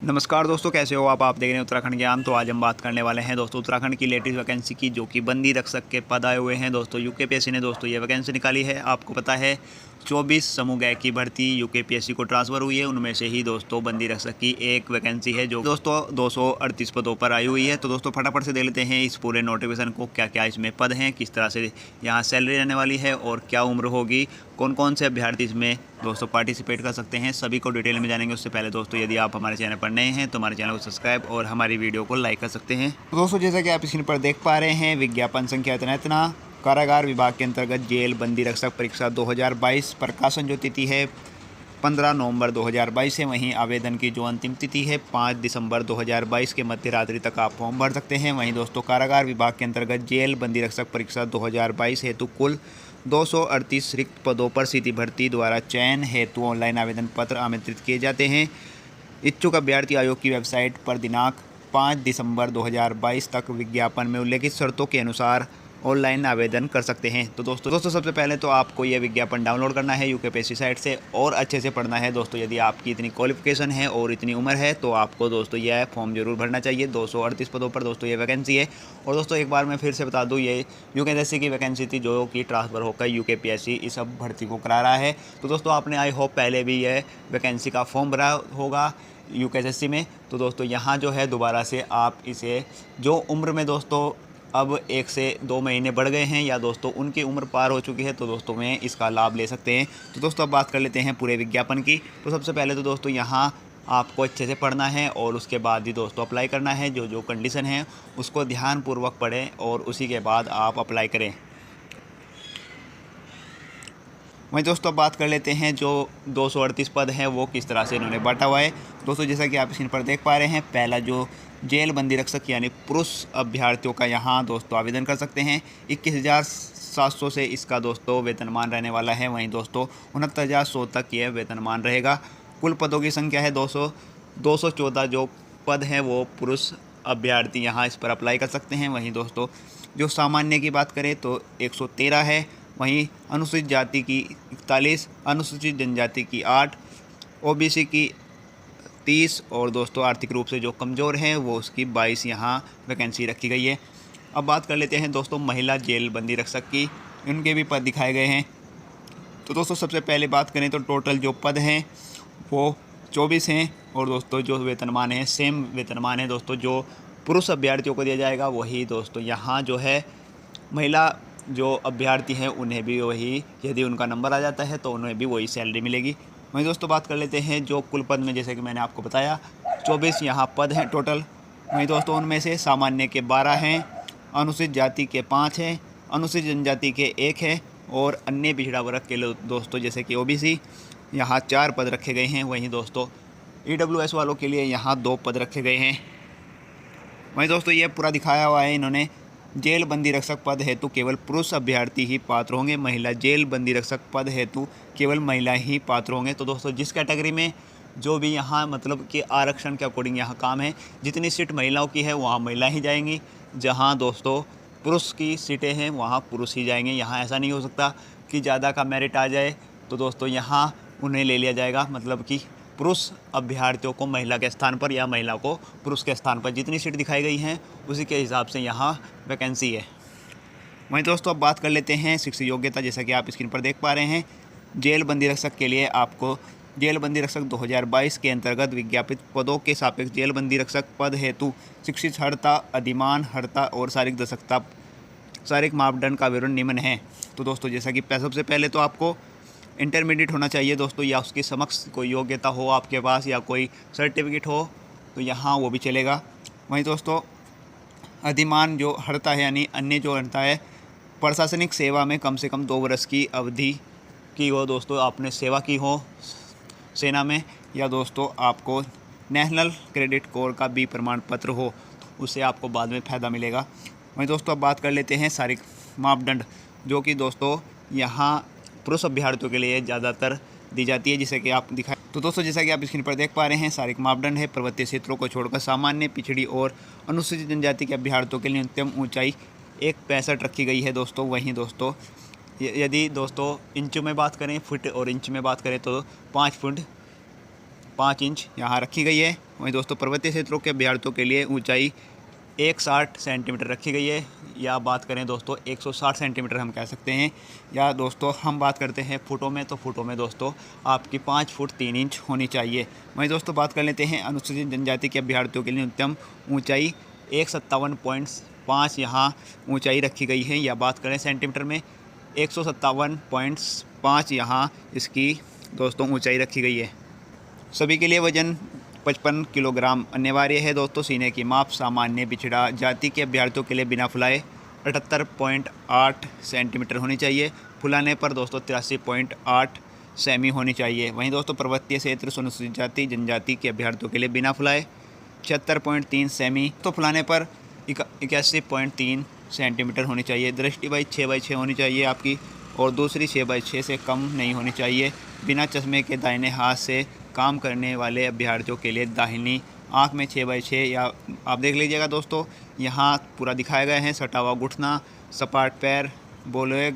नमस्कार दोस्तों, कैसे हो आप देख रहे हैं उत्तराखंड ज्ञान। तो आज हम बात करने वाले हैं दोस्तों उत्तराखंड की लेटेस्ट वैकेंसी की, जो कि बंदी रक्षक के पद आए हुए हैं दोस्तों। यूकेपीएससी ने दोस्तों ये वैकेंसी निकाली है। आपको पता है 24 समूह की भर्ती यूकेपीएससी को ट्रांसफ़र हुई है। उनमें से ही दोस्तों बंदी रक्षक की एक वैकेंसी है जो दोस्तों 238 पदों पर आई हुई है। तो दोस्तों फटाफट से देख लेते हैं इस पूरे नोटिफिकेशन को, क्या क्या इसमें पद हैं, किस तरह से यहाँ सैलरी रहने वाली है और क्या उम्र होगी, कौन कौन से अभ्यर्थी इसमें दोस्तों पार्टिसिपेट कर सकते हैं, सभी को डिटेल में जानेंगे। उससे पहले दोस्तों यदि आप हमारे चैनल पर नए हैं तो हमारे चैनल को सब्सक्राइब और हमारी वीडियो को लाइक कर सकते हैं। तो दोस्तों जैसा कि आप स्क्रीन पर देख पा रहे हैं, विज्ञापन संख्या इतना कारागार विभाग के अंतर्गत जेल बंदी रक्षक परीक्षा 2022 प्रकाशन जो तिथि है 15 नवंबर 2022 है। वहीं आवेदन की जो अंतिम तिथि है 5 दिसंबर 2022 के मध्य रात्रि तक आप फॉर्म भर सकते हैं। वहीं दोस्तों कारागार विभाग के अंतर्गत जेल बंदी रक्षक परीक्षा 2022 हेतु कुल 238 रिक्त पदों पर सीधी भर्ती द्वारा चयन हेतु ऑनलाइन आवेदन पत्र आमंत्रित किए जाते हैं। इच्छुक अभ्यर्थी आयोग की वेबसाइट पर दिनांक 5 दिसंबर 2022 तक विज्ञापन में उल्लेखित शर्तों के अनुसार ऑनलाइन आवेदन कर सकते हैं। तो दोस्तों सबसे पहले तो आपको यह विज्ञापन डाउनलोड करना है यूकेपीएससी साइट से और अच्छे से पढ़ना है दोस्तों। यदि आपकी इतनी क्वालिफिकेशन है और इतनी उम्र है तो आपको दोस्तों यह फॉर्म जरूर भरना चाहिए। 238 पदों पर दोस्तों ये वैकेंसी है। और दोस्तों एक बार मैं फिर से बता दूं, ये यूकेपीएससी की वैकेंसी थी जो कि ट्रांसफ़र होकर यूकेपीएससी इस सब भर्ती को करा रहा है। तो दोस्तों आपने आई होप पहले भी यह वैकेंसी का फॉर्म भरा होगा यूकेपीएससी में। तो दोस्तों यहाँ जो है दोबारा से आप इसे जो उम्र में दोस्तों अब 1 से 2 महीने बढ़ गए हैं या दोस्तों उनकी उम्र पार हो चुकी है तो दोस्तों में इसका लाभ ले सकते हैं। तो दोस्तों अब बात कर लेते हैं पूरे विज्ञापन की। तो सबसे पहले तो दोस्तों यहाँ आपको अच्छे से पढ़ना है और उसके बाद ही दोस्तों अप्लाई करना है। जो जो कंडीशन है उसको ध्यानपूर्वक पढ़ें और उसी के बाद आप अप्लाई करें। वहीं दोस्तों बात कर लेते हैं जो 238 पद हैं वो किस तरह से इन्होंने बांटा हुआ है। दोस्तों जैसा कि आप स्क्रीन पर देख पा रहे हैं, पहला जो जेल बंदी रक्षक यानी पुरुष अभ्यर्थियों का यहाँ दोस्तों आवेदन कर सकते हैं। 21,700 से इसका दोस्तों वेतनमान रहने वाला है। वहीं दोस्तों 69,100 तक यह वेतनमान रहेगा। कुल पदों की संख्या है 214 जो पद हैं वो पुरुष अभ्यर्थी यहाँ इस पर अप्लाई कर सकते हैं। वहीं दोस्तों जो सामान्य की बात करें तो 113 है। वहीं अनुसूचित जाति की 41, अनुसूचित जनजाति की 8, ओबीसी की 30 और दोस्तों आर्थिक रूप से जो कमज़ोर हैं वो उसकी 22 यहाँ वैकेंसी रखी गई है। अब बात कर लेते हैं दोस्तों महिला जेल बंदी रक्षक की, उनके भी पद दिखाए गए हैं। तो दोस्तों सबसे पहले बात करें तो टोटल जो पद हैं वो 24 हैं और दोस्तों जो वेतनमान है सेम वेतनमान है दोस्तों जो पुरुष अभ्यर्थियों को दिया जाएगा वही दोस्तों यहाँ जो है महिला जो अभ्यर्थी हैं उन्हें भी वही, यदि उनका नंबर आ जाता है तो उन्हें भी वही सैलरी मिलेगी। वहीं दोस्तों बात कर लेते हैं जो कुल पद में, जैसे कि मैंने आपको बताया 24 यहाँ पद हैं टोटल। वहीं दोस्तों उनमें से सामान्य के 12 हैं, अनुसूचित जाति के 5 हैं, अनुसूचित जनजाति के 1 है और अन्य पिछड़ा वर्ग के लोग दोस्तों जैसे कि ओबीसी यहाँ 4 पद रखे गए हैं। वहीं दोस्तों ईडब्ल्यूएस वालों के लिए यहाँ 2 पद रखे गए हैं। वहीं दोस्तों ये पूरा दिखाया हुआ है इन्होंने। जेल बंदी रक्षक पद हेतु केवल पुरुष अभ्यर्थी ही पात्र होंगे। महिला जेल बंदी रक्षक पद हेतु केवल महिला ही पात्र होंगे। तो दोस्तों जिस कैटेगरी में जो भी यहाँ मतलब कि आरक्षण के अकॉर्डिंग यहाँ काम है, जितनी सीट महिलाओं की है वहाँ महिला ही जाएंगी, जहाँ दोस्तों पुरुष की सीटें हैं वहाँ पुरुष ही जाएंगे। यहाँ ऐसा नहीं हो सकता कि ज़्यादा का मेरिट आ जाए तो दोस्तों यहाँ उन्हें ले लिया जाएगा, मतलब कि पुरुष अभ्यर्थियों को महिला के स्थान पर या महिला को पुरुष के स्थान पर जितनी सीट दिखाई गई हैं उसी के हिसाब से यहाँ वैकेंसी है। वहीं दोस्तों अब बात कर लेते हैं शिक्षक योग्यता। जैसा कि आप स्क्रीन पर देख पा रहे हैं, जेल बंदी रक्षक के लिए आपको जेल बंदी रक्षक 2022 के अंतर्गत विज्ञापित पदों के सापेक्ष जेल बंदी रक्षक पद हेतु शिक्षित अर्हता, अधिमान अर्हता और शारीरिक मापदंड का विवरण निम्न है। तो दोस्तों जैसा कि सबसे पहले तो आपको इंटरमीडिएट होना चाहिए दोस्तों, या उसके समक्ष कोई योग्यता हो आपके पास या कोई सर्टिफिकेट हो तो यहाँ वो भी चलेगा। वहीं दोस्तों अधिमान जो अर्हता है यानी अन्य जो अर्हता है, प्रशासनिक सेवा में कम से कम 2 वर्ष की अवधि की हो दोस्तों, आपने सेवा की हो सेना में, या दोस्तों आपको नेशनल क्रेडिट कोर का भी प्रमाण पत्र हो, उससे आपको बाद में फ़ायदा मिलेगा। वहीं दोस्तों अब बात कर लेते हैं शारीरिक मापदंड, जो कि दोस्तों यहाँ पुरुष अभ्यर्थियों के लिए ज़्यादातर दी जाती है, जिसे कि आप दिखाएं। तो दोस्तों जैसा कि आप स्क्रीन पर देख पा रहे हैं, शारीरिक मापदंड है पर्वतीय क्षेत्रों को छोड़कर सामान्य, पिछड़ी और अनुसूचित जनजाति के अभ्यर्थियों के लिए न्यूनतम ऊंचाई 1.65 रखी गई है दोस्तों। वहीं दोस्तों यदि दोस्तों इंचों में बात करें, फुट और इंच में बात करें तो 5 फुट 5 इंच यहाँ रखी गई है। वहीं दोस्तों पर्वतीय क्षेत्रों के अभ्यर्थियों के लिए ऊंचाई 160 सेंटीमीटर रखी गई है, या बात करें दोस्तों 160 सेंटीमीटर हम कह सकते हैं। या दोस्तों हम बात करते हैं फुटों में, तो फुटों में दोस्तों आपकी 5 फुट 3 इंच होनी चाहिए। वहीं दोस्तों बात कर लेते हैं अनुसूचित जनजाति के अभ्यर्थियों के लिए न्यूनतम ऊंचाई 157.5 यहाँ ऊंचाई रखी गई है, या बात करें सेंटीमीटर में 157.5 यहाँ इसकी दोस्तों ऊंचाई रखी गई है। सभी के लिए वजन 55 किलोग्राम अनिवार्य है दोस्तों। सीने की माप सामान्य पिछड़ा जाति के अभ्यर्थियों के लिए बिना फुलाए 78.8 सेंटीमीटर होनी चाहिए, फुलाने पर दोस्तों 83.8 सेमी होनी चाहिए। वहीं दोस्तों पर्वतीय क्षेत्र अनुसूचित जाति जनजाति के अभ्यर्थियों के लिए बिना फुलाए 76.3 सेमी, तो फुलाने पर 81.3 सेंटीमीटर होनी चाहिए। दृष्टि भाई 6/6 होनी चाहिए आपकी, और दूसरी 6/6 से कम नहीं होनी चाहिए। बिना चश्मे के दाहिने हाथ से काम करने वाले अभ्यर्थियों के लिए दाहिनी आँख में 6/6, या आप देख लीजिएगा दोस्तों यहाँ पूरा दिखाया गया है। सटा हुआ घुटना, सपाट पैर, बोलोग,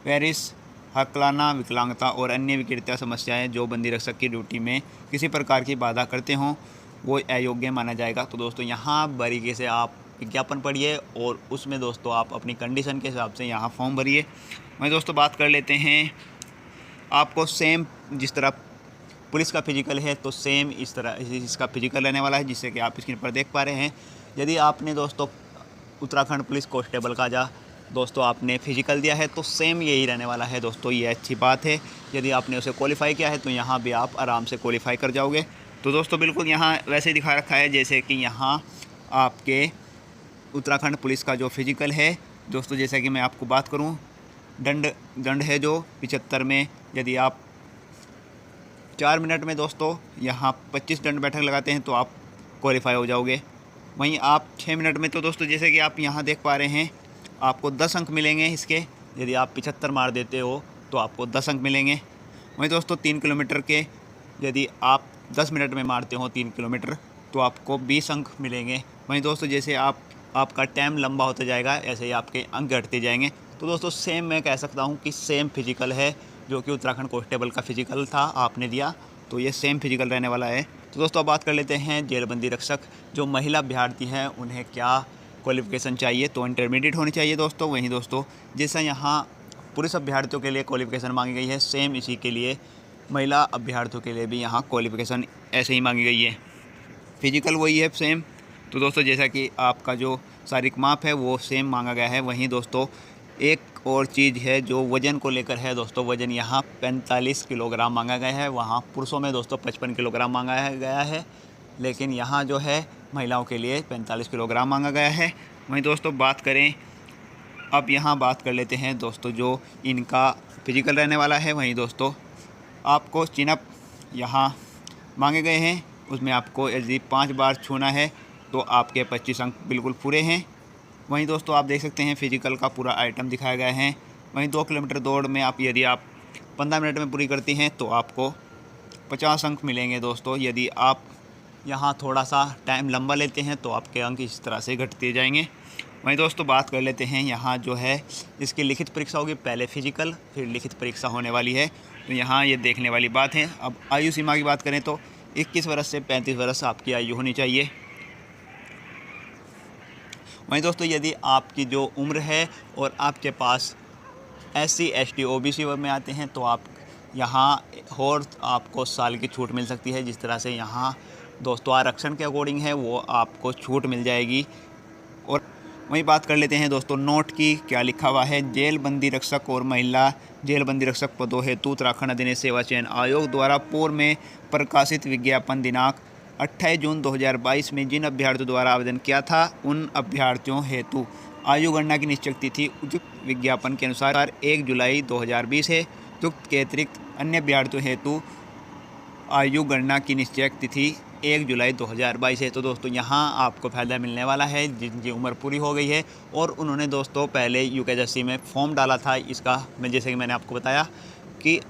पेरिस, हकलाना, विकलांगता और अन्य विकृतियाँ समस्याएं जो बंदी रक्षक की ड्यूटी में किसी प्रकार की बाधा करते हों वो अयोग्य माना जाएगा। तो दोस्तों यहाँ बारीकी से आप विज्ञापन पढ़िए और उसमें दोस्तों आप अपनी कंडीशन के हिसाब से यहाँ फॉर्म भरिए। वहीं दोस्तों बात कर लेते हैं, आपको सेम जिस तरह पुलिस का फिजिकल है तो सेम इस तरह इसका फिजिकल रहने वाला है, जिससे कि आप स्क्रीन पर देख पा रहे हैं। यदि आपने दोस्तों उत्तराखंड पुलिस कांस्टेबल का दोस्तों आपने फिजिकल दिया है तो सेम यही रहने वाला है दोस्तों, ये अच्छी बात है। यदि आपने उसे क्वालिफाई किया है तो यहाँ भी आप आराम से क्वालिफाई कर जाओगे। तो दोस्तों बिल्कुल यहाँ वैसे ही दिखा रखा है जैसे कि यहाँ आपके उत्तराखंड पुलिस का जो फिजिकल है दोस्तों। जैसे कि मैं आपको बात करूँ, दंड है जो 75 में, यदि आप 4 मिनट में दोस्तों यहाँ 25 दंड बैठक लगाते हैं तो आप क्वालिफाई हो जाओगे। वहीं आप 6 मिनट में तो दोस्तों जैसे कि आप यहाँ देख पा रहे हैं आपको 10 अंक मिलेंगे इसके। यदि आप 75 मार देते हो तो आपको 10 अंक मिलेंगे। वहीं दोस्तों 3 किलोमीटर के यदि आप 10 मिनट में मारते हो 3 किलोमीटर तो आपको 20 अंक मिलेंगे। वहीं दोस्तों जैसे आपका टाइम लंबा होता जाएगा ऐसे ही आपके अंक घटते जाएंगे। तो दोस्तों सेम मैं कह सकता हूँ कि सेम फिजिकल है जो कि उत्तराखंड कांस्टेबल का फिजिकल था आपने दिया, तो ये सेम फिजिकल रहने वाला है। तो दोस्तों अब बात कर लेते हैं जेलबंदी रक्षक जो महिला अभ्यर्थी हैं उन्हें क्या क्वालिफ़िकेशन चाहिए। तो इंटरमीडिएट होनी चाहिए दोस्तों। वहीं दोस्तों जैसा यहाँ पुरुष अभ्यर्थियों के लिए क्वालिफ़िकेशन मांगी गई है सेम इसी के लिए महिला अभ्यर्थियों के लिए भी यहाँ क्वालिफ़िकेशन ऐसे ही मांगी गई है, फिजिकल वही है सेम। तो दोस्तों जैसा कि आपका जो शारीरिक माप है वो सेम मांगा गया है। वहीं दोस्तों एक और चीज़ है जो वज़न को लेकर है दोस्तों, वज़न यहाँ 45 किलोग्राम मांगा गया है। वहाँ पुरुषों में दोस्तों 55 किलोग्राम मांगा गया है, लेकिन यहाँ जो है महिलाओं के लिए 45 किलोग्राम मांगा गया है। वहीं दोस्तों बात करें, अब यहाँ बात कर लेते हैं दोस्तों जो इनका फिजिकल रहने वाला है। वहीं दोस्तों आपको चिनअप यहाँ मांगे गए हैं, उसमें आपको यदि 5 बार छूना है तो आपके 25 अंक बिल्कुल पूरे हैं। वहीं दोस्तों आप देख सकते हैं फिजिकल का पूरा आइटम दिखाया गया है। वहीं 2 किलोमीटर दौड़ में यदि आप 15 मिनट में पूरी करती हैं तो आपको 50 अंक मिलेंगे दोस्तों। यदि आप यहाँ थोड़ा सा टाइम लंबा लेते हैं तो आपके अंक इस तरह से घटते जाएंगे। वहीं दोस्तों बात कर लेते हैं यहाँ जो है इसकी लिखित परीक्षा होगी, पहले फिजिकल फिर लिखित परीक्षा होने वाली है। तो यहाँ ये देखने वाली बात है। अब आयु सीमा की बात करें तो 21 वर्ष से 35 वर्ष आपकी आयु होनी चाहिए। वहीं दोस्तों यदि आपकी जो उम्र है और आपके पास SC ST OBC में आते हैं तो आप यहाँ और आपको साल की छूट मिल सकती है। जिस तरह से यहाँ दोस्तों आरक्षण के अकॉर्डिंग है वो आपको छूट मिल जाएगी। और वहीं बात कर लेते हैं दोस्तों नोट की, क्या लिखा हुआ है। जेल बंदी रक्षक और महिला जेल बंदी रक्षक पदों हेतु उत्तराखंड अधीनस्थ सेवा चयन आयोग द्वारा पूर्व में प्रकाशित विज्ञापन दिनांक 28 जून 2022 में जिन अभ्यर्थियों द्वारा आवेदन किया था उन अभ्यर्थियों हेतु आयु गणना की निश्चित तिथि उक्त विज्ञापन के अनुसार 1 जुलाई 2020 है। उक्त के अतिरिक्त अन्य अभ्यर्थियों हेतु आयु गणना की निश्चय तिथि 1 जुलाई 2022 है। तो दोस्तों यहाँ आपको फ़ायदा मिलने वाला है जिनकी उम्र पूरी हो गई है और उन्होंने दोस्तों पहले यूकेएसएससी में फॉर्म डाला था इसका। मैं जैसे कि मैंने आपको बताया कि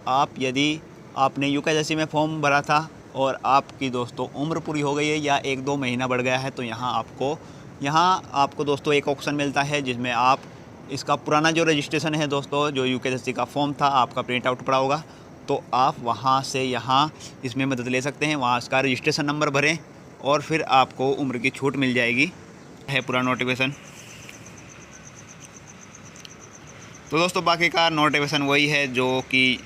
यदि आपने यूकेएसएससी में फॉर्म भरा था और आपकी दोस्तों उम्र पूरी हो गई है या 1-2 महीना बढ़ गया है तो यहाँ आपको दोस्तों एक ऑप्शन मिलता है जिसमें आप इसका पुराना जो रजिस्ट्रेशन है दोस्तों जो यूकेएसएससी का फॉर्म था आपका प्रिंट आउट पड़ा होगा तो आप वहाँ से यहाँ इसमें मदद ले सकते हैं। वहाँ इसका रजिस्ट्रेशन नंबर भरें और फिर आपको उम्र की छूट मिल जाएगी। है पूरा नोटिफिकेशन। तो दोस्तों बाकी का नोटिफिकेशन वही है जो कि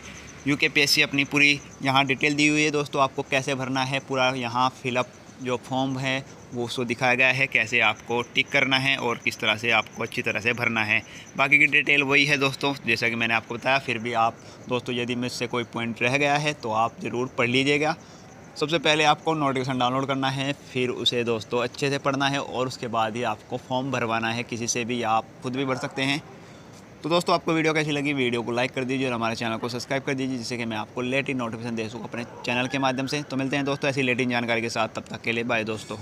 यूकेपीएससी अपनी पूरी यहाँ डिटेल दी हुई है। दोस्तों आपको कैसे भरना है पूरा यहाँ फिलअप जो फॉर्म है वो उसको दिखाया गया है, कैसे आपको टिक करना है और किस तरह से आपको अच्छी तरह से भरना है। बाकी की डिटेल वही है दोस्तों, जैसा कि मैंने आपको बताया। फिर भी आप दोस्तों यदि मुझसे कोई पॉइंट रह गया है तो आप ज़रूर पढ़ लीजिएगा। सबसे पहले आपको नोटिफिकेशन डाउनलोड करना है, फिर उसे दोस्तों अच्छे से पढ़ना है और उसके बाद ही आपको फॉर्म भरवाना है। किसी से भी, आप खुद भी भर सकते हैं। तो दोस्तों आपको वीडियो कैसी लगी, वीडियो को लाइक कर दीजिए और हमारे चैनल को सब्सक्राइब कर दीजिए, जिससे कि मैं आपको लेटेस्ट नोटिफिकेशन दे सकूँ अपने चैनल के माध्यम से। तो मिलते हैं दोस्तों ऐसी लेटेस्ट जानकारी के साथ, तब तक के लिए बाय दोस्तों।